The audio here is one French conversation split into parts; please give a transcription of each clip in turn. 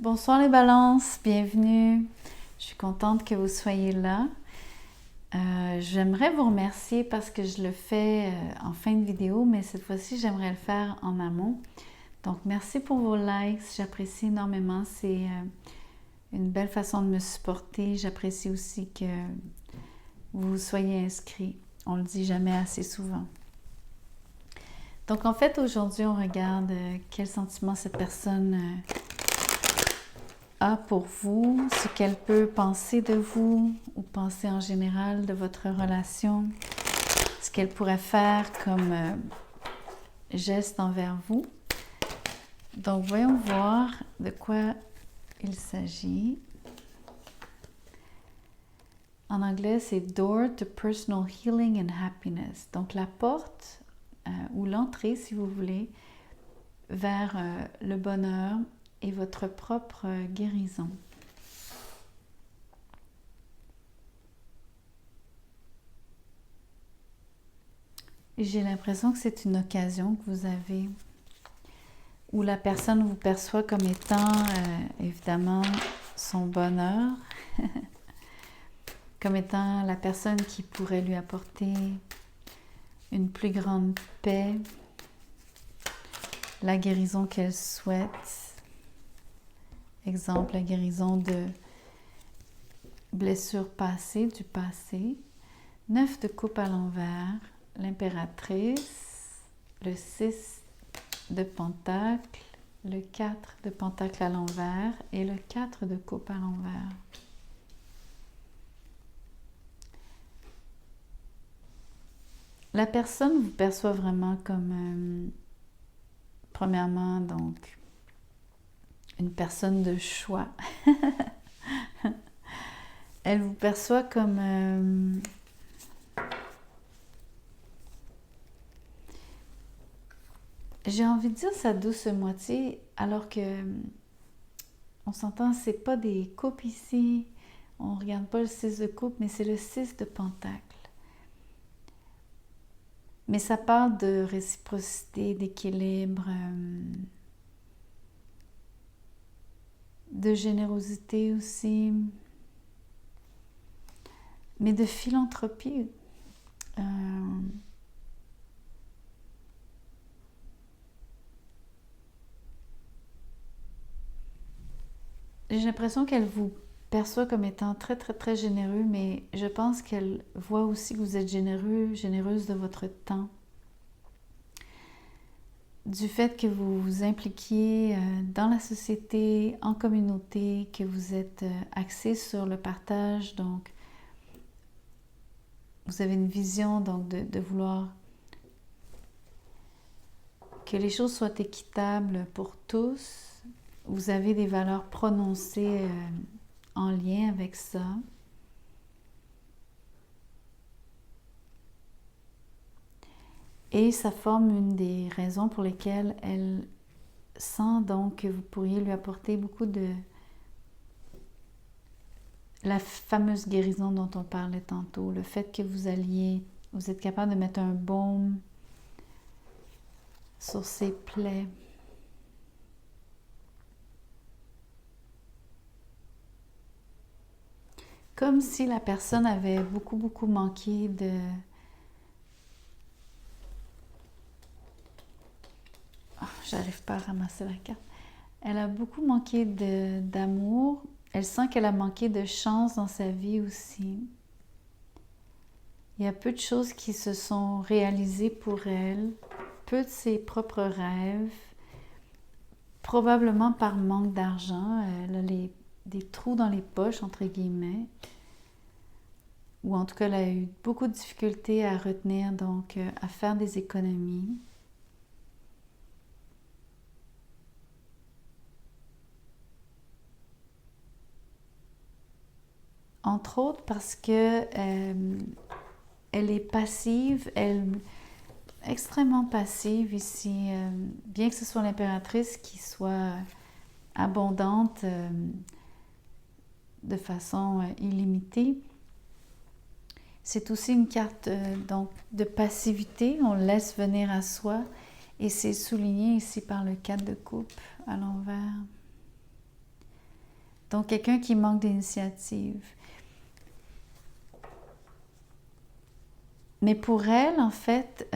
Bonsoir les balances, bienvenue. Je suis contente que vous soyez là. J'aimerais vous remercier parce que je le fais en fin de vidéo, mais cette fois-ci, j'aimerais le faire en amont. Donc, merci pour vos likes, j'apprécie énormément. C'est une belle façon de me supporter. J'apprécie aussi que vous soyez inscrits. On le dit jamais assez souvent. Donc, en fait, aujourd'hui, on regarde quel sentiment cette personne a pour vous, ce qu'elle peut penser de vous ou penser en général de votre relation, ce qu'elle pourrait faire comme geste envers vous. Donc, voyons voir de quoi il s'agit. En anglais, c'est Door to Personal Healing and Happiness. Donc, la porte ou l'entrée, si vous voulez, vers le bonheur et votre propre guérison. J'ai l'impression que c'est une occasion que vous avez où la personne vous perçoit comme étant évidemment son bonheur, comme étant la personne qui pourrait lui apporter une plus grande paix, la guérison qu'elle souhaite. Exemple, la guérison de blessures passées, du passé. 9 de coupe à l'envers, l'impératrice, le 6 de pentacle, le 4 de pentacle à l'envers et le 4 de coupe à l'envers. La personne vous perçoit vraiment comme, premièrement, donc, une personne de choix. Elle vous perçoit comme j'ai envie de dire sa douce moitié, alors que on s'entend, c'est pas des coupes ici. On ne regarde pas le 6 de coupe, mais c'est le 6 de pentacle. Mais ça parle de réciprocité, d'équilibre, de générosité aussi, mais de philanthropie. J'ai l'impression qu'elle vous perçoit comme étant très, très, très généreux, mais je pense qu'elle voit aussi que vous êtes généreux, généreuse de votre temps. Du fait que vous vous impliquiez dans la société, en communauté, que vous êtes axé sur le partage, donc vous avez une vision donc de vouloir que les choses soient équitables pour tous. Vous avez des valeurs prononcées en lien avec ça. Et ça forme une des raisons pour lesquelles elle sent donc que vous pourriez lui apporter beaucoup de la fameuse guérison dont on parlait tantôt, le fait que vous êtes capable de mettre un baume sur ses plaies. Comme si la personne avait beaucoup, beaucoup manqué de... Oh, j'arrive pas à ramasser la carte. Elle a beaucoup manqué d'amour. Elle sent qu'elle a manqué de chance dans sa vie aussi. Il y a peu de choses qui se sont réalisées pour elle, peu de ses propres rêves, probablement par manque d'argent. Elle a des trous dans les poches, entre guillemets, ou en tout cas, elle a eu beaucoup de difficultés à retenir, donc à faire des économies. Entre autres parce que elle est passive, extrêmement passive ici, bien que ce soit l'impératrice qui soit abondante de façon illimitée. C'est aussi une carte donc de passivité, on laisse venir à soi et c'est souligné ici par le 4 de coupe à l'envers. Donc, quelqu'un qui manque d'initiative. Mais pour elle, en fait,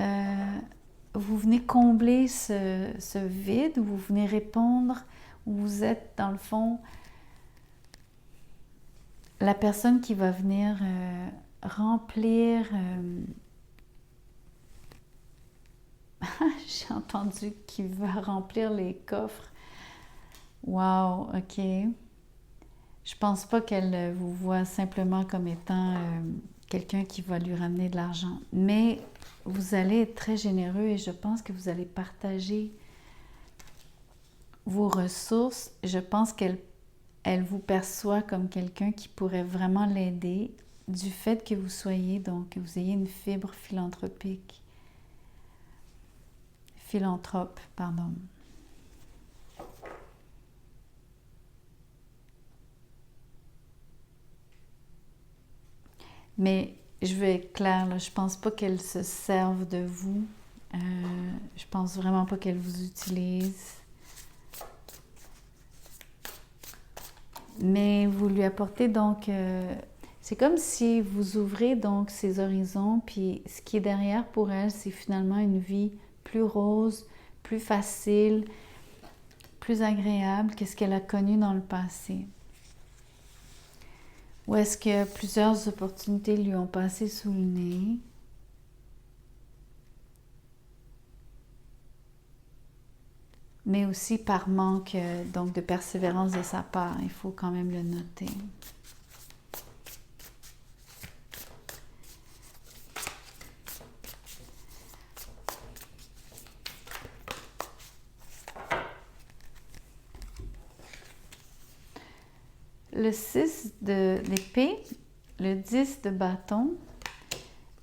vous venez combler ce vide, vous venez répondre, vous êtes, dans le fond, la personne qui va venir remplir... J'ai entendu qu'il va remplir les coffres. Wow, ok. Je pense pas qu'elle vous voit simplement comme étant quelqu'un qui va lui ramener de l'argent. Mais vous allez être très généreux et je pense que vous allez partager vos ressources. Je pense qu'elle vous perçoit comme quelqu'un qui pourrait vraiment l'aider du fait que vous soyez, donc, que vous ayez une fibre philanthropique. Philanthrope, pardon. Mais je vais être claire, là, je pense pas qu'elle se serve de vous. Je pense vraiment pas qu'elle vous utilise. Mais vous lui apportez donc... c'est comme si vous ouvrez donc ses horizons, puis ce qui est derrière pour elle, c'est finalement une vie plus rose, plus facile, plus agréable que ce qu'elle a connu dans le passé. Ou est-ce que plusieurs opportunités lui ont passé sous le nez? Mais aussi par manque donc de persévérance de sa part, il faut quand même le noter. Le 6 d'épée, le 10 de bâton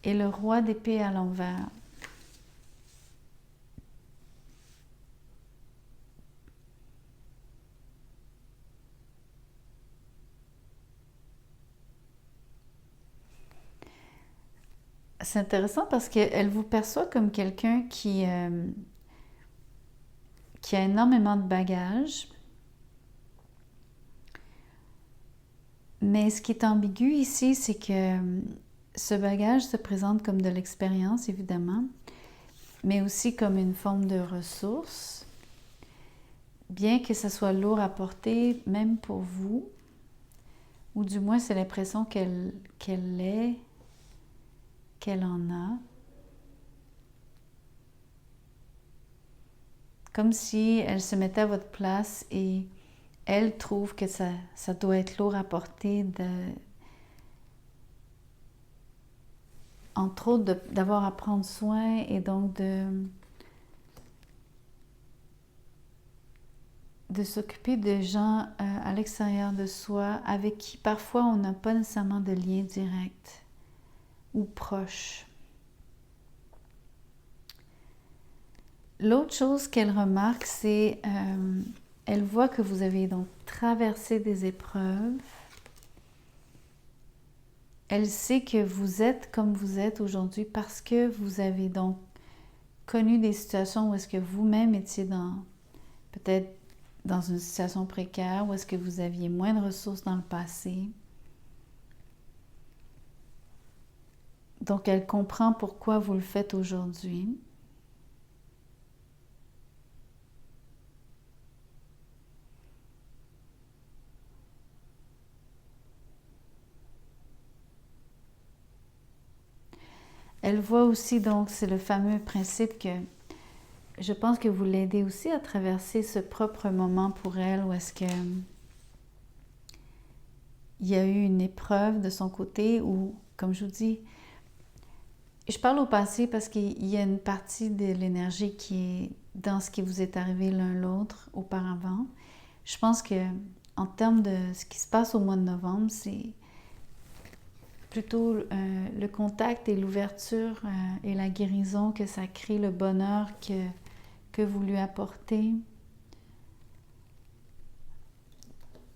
et le roi d'épée à l'envers. C'est intéressant parce qu'elle vous perçoit comme quelqu'un qui a énormément de bagages. Mais ce qui est ambigu ici, c'est que ce bagage se présente comme de l'expérience, évidemment, mais aussi comme une forme de ressource, bien que ce soit lourd à porter, même pour vous, ou du moins c'est l'impression qu'elle en a. Comme si elle se mettait à votre place et elle trouve que ça doit être lourd à porter, entre autres d'avoir à prendre soin et donc de s'occuper de gens à l'extérieur de soi avec qui parfois on n'a pas nécessairement de lien direct ou proche. L'autre chose qu'elle remarque, c'est elle voit que vous avez donc traversé des épreuves. Elle sait que vous êtes comme vous êtes aujourd'hui parce que vous avez donc connu des situations où est-ce que vous-même étiez peut-être dans une situation précaire, où est-ce que vous aviez moins de ressources dans le passé. Donc elle comprend pourquoi vous le faites aujourd'hui. Elle voit aussi, donc, c'est le fameux principe que je pense que vous l'aidez aussi à traverser ce propre moment pour elle où est-ce que il y a eu une épreuve de son côté ou, comme je vous dis, je parle au passé parce qu'il y a une partie de l'énergie qui est dans ce qui vous est arrivé l'un l'autre auparavant. Je pense que en termes de ce qui se passe au mois de novembre, c'est plutôt le contact et l'ouverture et la guérison que ça crée, le bonheur que vous lui apportez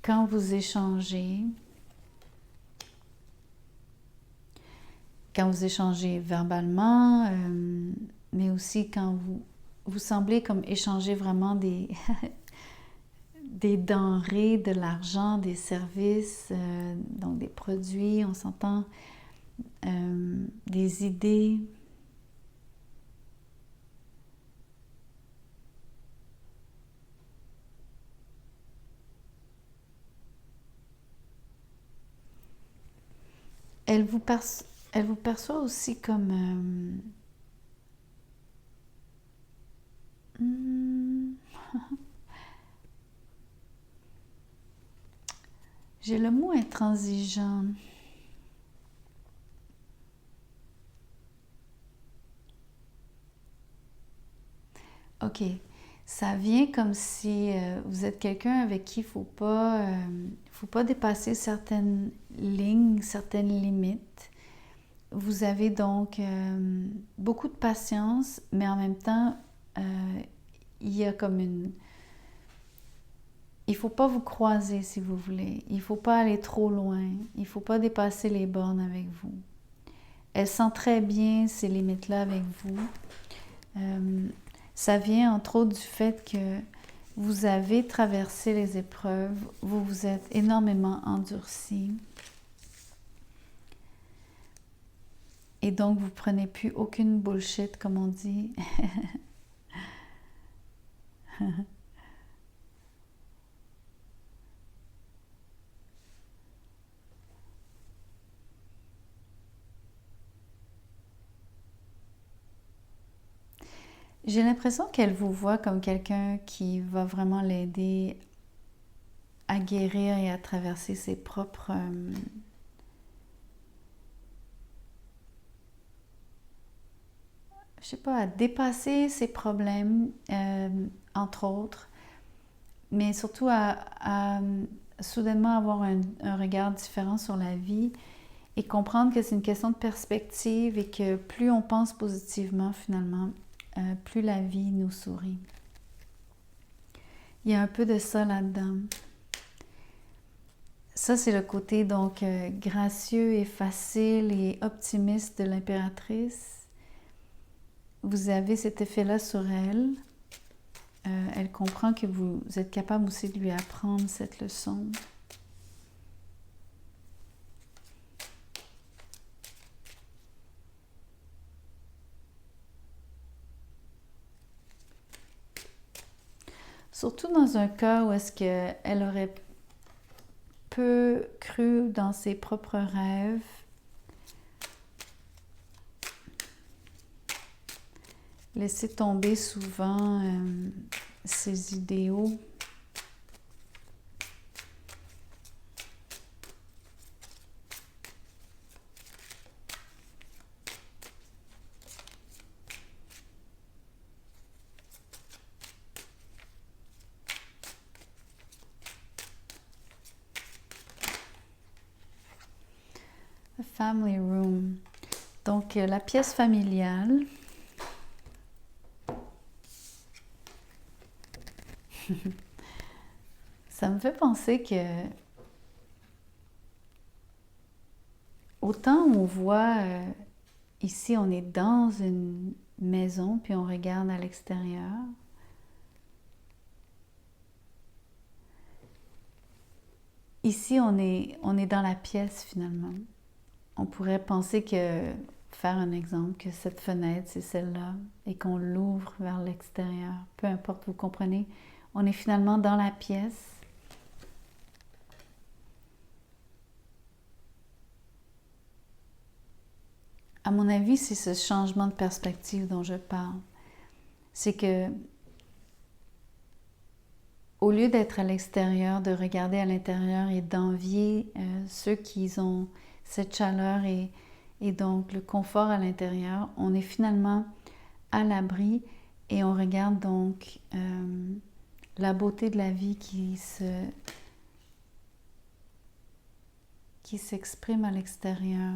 quand vous échangez. Quand vous échangez verbalement, mais aussi quand vous semblez comme échanger vraiment des denrées, de l'argent, des services, donc des produits, on s'entend, des idées. Elle vous perçoit aussi comme... j'ai le mot intransigeant. Ok, ça vient comme si vous êtes quelqu'un avec qui il faut pas dépasser certaines lignes, certaines limites. Vous avez donc beaucoup de patience, mais en même temps, il y a comme une... Il ne faut pas vous croiser si vous voulez. Il ne faut pas aller trop loin. Il ne faut pas dépasser les bornes avec vous. Elle sent très bien ces limites-là avec vous. Ça vient entre autres du fait que vous avez traversé les épreuves, vous vous êtes énormément endurci. Et donc, vous ne prenez plus aucune bullshit, comme on dit. J'ai l'impression qu'elle vous voit comme quelqu'un qui va vraiment l'aider à guérir et à traverser ses propres... je sais pas, à dépasser ses problèmes, entre autres, mais surtout à soudainement avoir un regard différent sur la vie et comprendre que c'est une question de perspective et que plus on pense positivement, finalement, plus la vie nous sourit. Il y a un peu de ça là-dedans. Ça, c'est le côté donc gracieux et facile et optimiste de l'impératrice. Vous avez cet effet-là sur elle. Elle comprend que vous êtes capable aussi de lui apprendre cette leçon. Surtout dans un cas où est-ce qu'elle aurait peu cru dans ses propres rêves. Laisser tomber souvent ses idéaux. The family room. Donc, la pièce familiale. Ça me fait penser que autant on voit, ici on est dans une maison puis on regarde à l'extérieur. Ici on est dans la pièce finalement. On pourrait penser que, faire un exemple, que cette fenêtre c'est celle-là et qu'on l'ouvre vers l'extérieur. Peu importe, vous comprenez, on est finalement dans la pièce. À mon avis, c'est ce changement de perspective dont je parle. C'est que, au lieu d'être à l'extérieur, de regarder à l'intérieur et d'envier ceux qui ont cette chaleur et donc le confort à l'intérieur, on est finalement à l'abri et on regarde donc la beauté de la vie qui s'exprime à l'extérieur.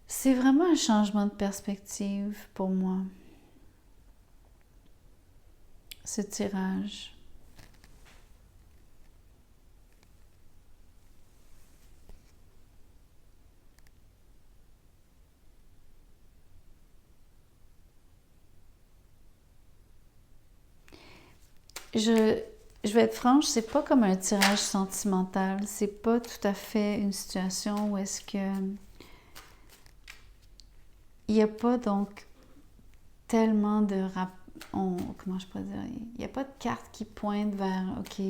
C'est vraiment un changement de perspective pour moi, ce tirage. je, je vais être franche, c'est pas comme un tirage sentimental. C'est pas tout à fait une situation où est-ce que il n'y a pas donc tellement de comment je pourrais dire, il n'y a pas de carte qui pointe vers ok,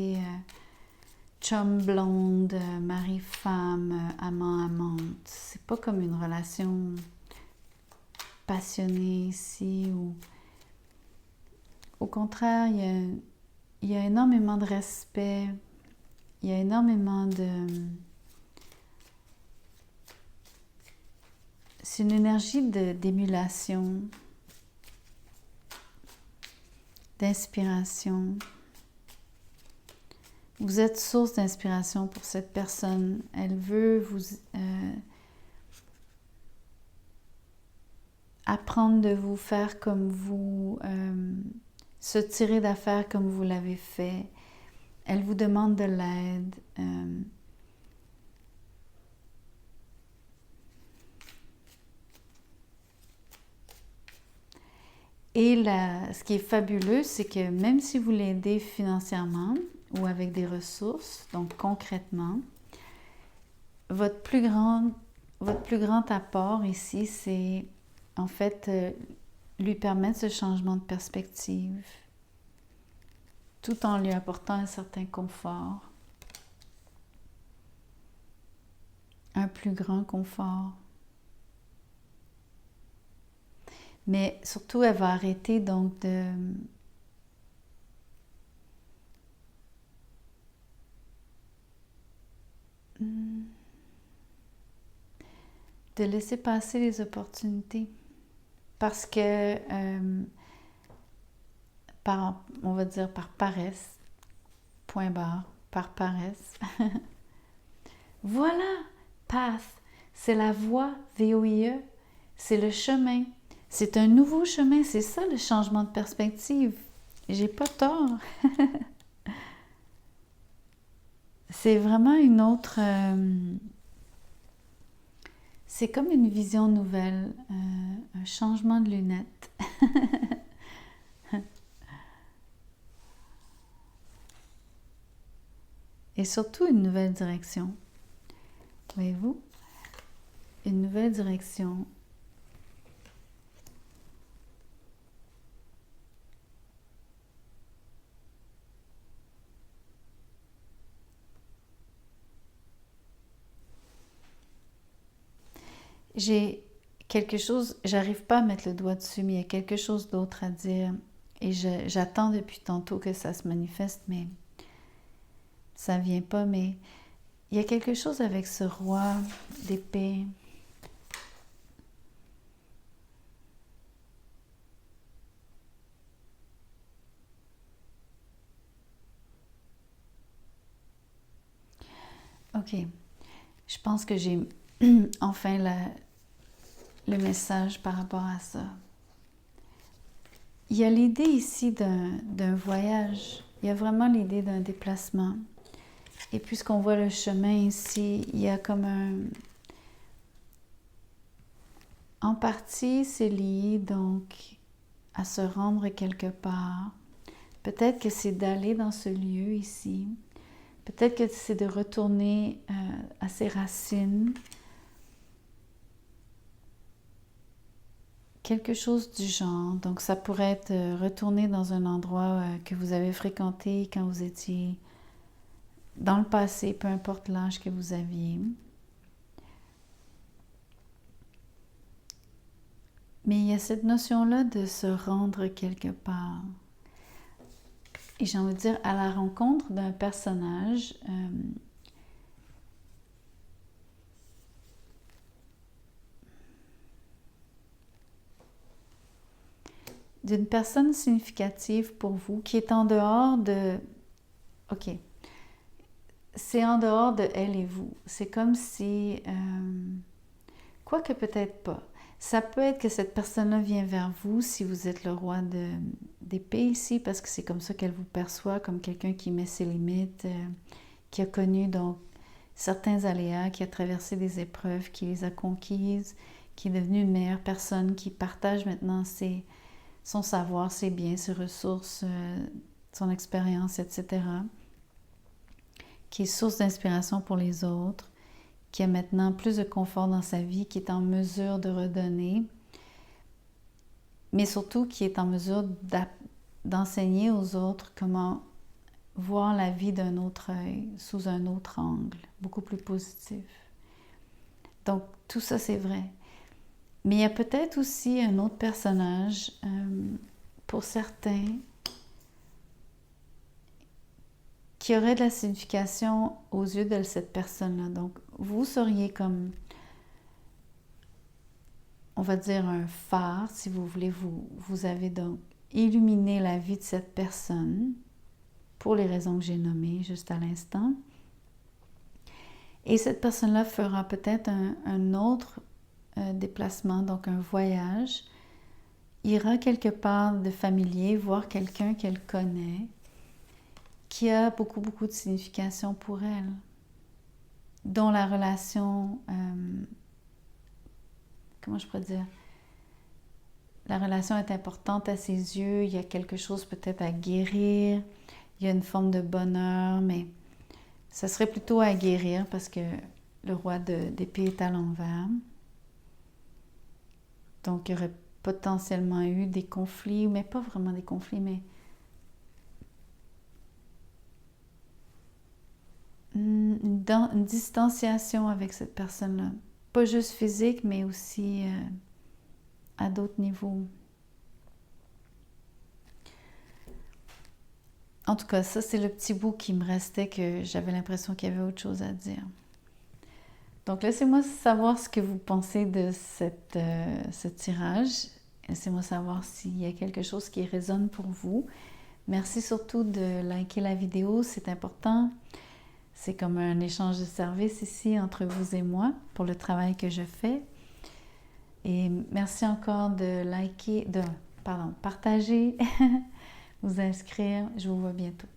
chum blonde, mari femme, amant amante. C'est pas comme une relation passionnée ici ou au contraire, il y a énormément de respect, il y a énormément de... C'est une énergie d'émulation, d'inspiration. Vous êtes source d'inspiration pour cette personne. Elle veut vous apprendre de vous, faire comme vous, se tirer d'affaire comme vous l'avez fait. Elle vous demande de l'aide. Et ce qui est fabuleux, c'est que même si vous l'aidez financièrement ou avec des ressources, donc concrètement, votre plus grand apport ici, c'est en fait lui permettre ce changement de perspective tout en lui apportant un certain confort, un plus grand confort. Mais surtout, elle va arrêter donc de laisser passer les opportunités. Parce que, on va dire par paresse, point barre, par paresse. Voilà, path, c'est la voie, VOIE, c'est le chemin. C'est un nouveau chemin, c'est ça le changement de perspective. J'ai pas tort. C'est vraiment une autre... c'est comme une vision nouvelle, un changement de lunettes. Et surtout une nouvelle direction. Voyez-vous? Une nouvelle direction. J'ai quelque chose, j'arrive pas à mettre le doigt dessus, mais il y a quelque chose d'autre à dire. Et j'attends depuis tantôt que ça se manifeste, mais ça vient pas. Mais il y a quelque chose avec ce roi d'épée. Ok, je pense que j'ai enfin le message par rapport à ça. Il y a l'idée ici d'un voyage. Il y a vraiment l'idée d'un déplacement. Et puisqu'on voit le chemin ici, il y a comme un... En partie, c'est lié donc à se rendre quelque part. Peut-être que c'est d'aller dans ce lieu ici. Peut-être que c'est de retourner à ses racines. Quelque chose du genre. Donc ça pourrait être retourner dans un endroit que vous avez fréquenté quand vous étiez dans le passé, peu importe l'âge que vous aviez. Mais il y a cette notion-là de se rendre quelque part. Et j'ai envie de dire à la rencontre d'un personnage d'une personne significative pour vous qui est en dehors de... Ok, c'est en dehors de elle et vous. C'est comme si... quoique peut-être pas. Ça peut être que cette personne-là vient vers vous si vous êtes le roi d'épée ici, parce que c'est comme ça qu'elle vous perçoit, comme quelqu'un qui met ses limites, qui a connu donc certains aléas, qui a traversé des épreuves, qui les a conquises, qui est devenue une meilleure personne, qui partage maintenant son savoir, ses biens, ses ressources, son expérience, etc., qui est source d'inspiration pour les autres, qui a maintenant plus de confort dans sa vie, qui est en mesure de redonner, mais surtout qui est en mesure d'enseigner aux autres comment voir la vie d'un autre œil, sous un autre angle, beaucoup plus positif. Donc, tout ça, c'est vrai. Mais il y a peut-être aussi un autre personnage, pour certains, qui aurait de la signification aux yeux de cette personne-là. Donc, vous seriez comme, on va dire, un phare, si vous voulez. Vous avez donc illuminé la vie de cette personne, pour les raisons que j'ai nommées juste à l'instant. Et cette personne-là fera peut-être un autre déplacement, donc un voyage, ira quelque part de familier, voir quelqu'un qu'elle connaît, qui a beaucoup de signification pour elle, dont la relation, comment je pourrais dire, la relation est importante à ses yeux, il y a quelque chose peut-être à guérir, il y a une forme de bonheur, mais ça serait plutôt à guérir parce que le roi d'épée est à l'envers. Donc, il y aurait potentiellement eu des conflits, mais pas vraiment des conflits, mais une distanciation avec cette personne-là. Pas juste physique, mais aussi à d'autres niveaux. En tout cas, ça, c'est le petit bout qui me restait, que j'avais l'impression qu'il y avait autre chose à dire. Donc, laissez-moi savoir ce que vous pensez de ce tirage. Laissez-moi savoir s'il y a quelque chose qui résonne pour vous. Merci surtout de liker la vidéo, c'est important. C'est comme un échange de services ici entre vous et moi pour le travail que je fais. Et merci encore de liker, partager, vous inscrire. Je vous vois bientôt.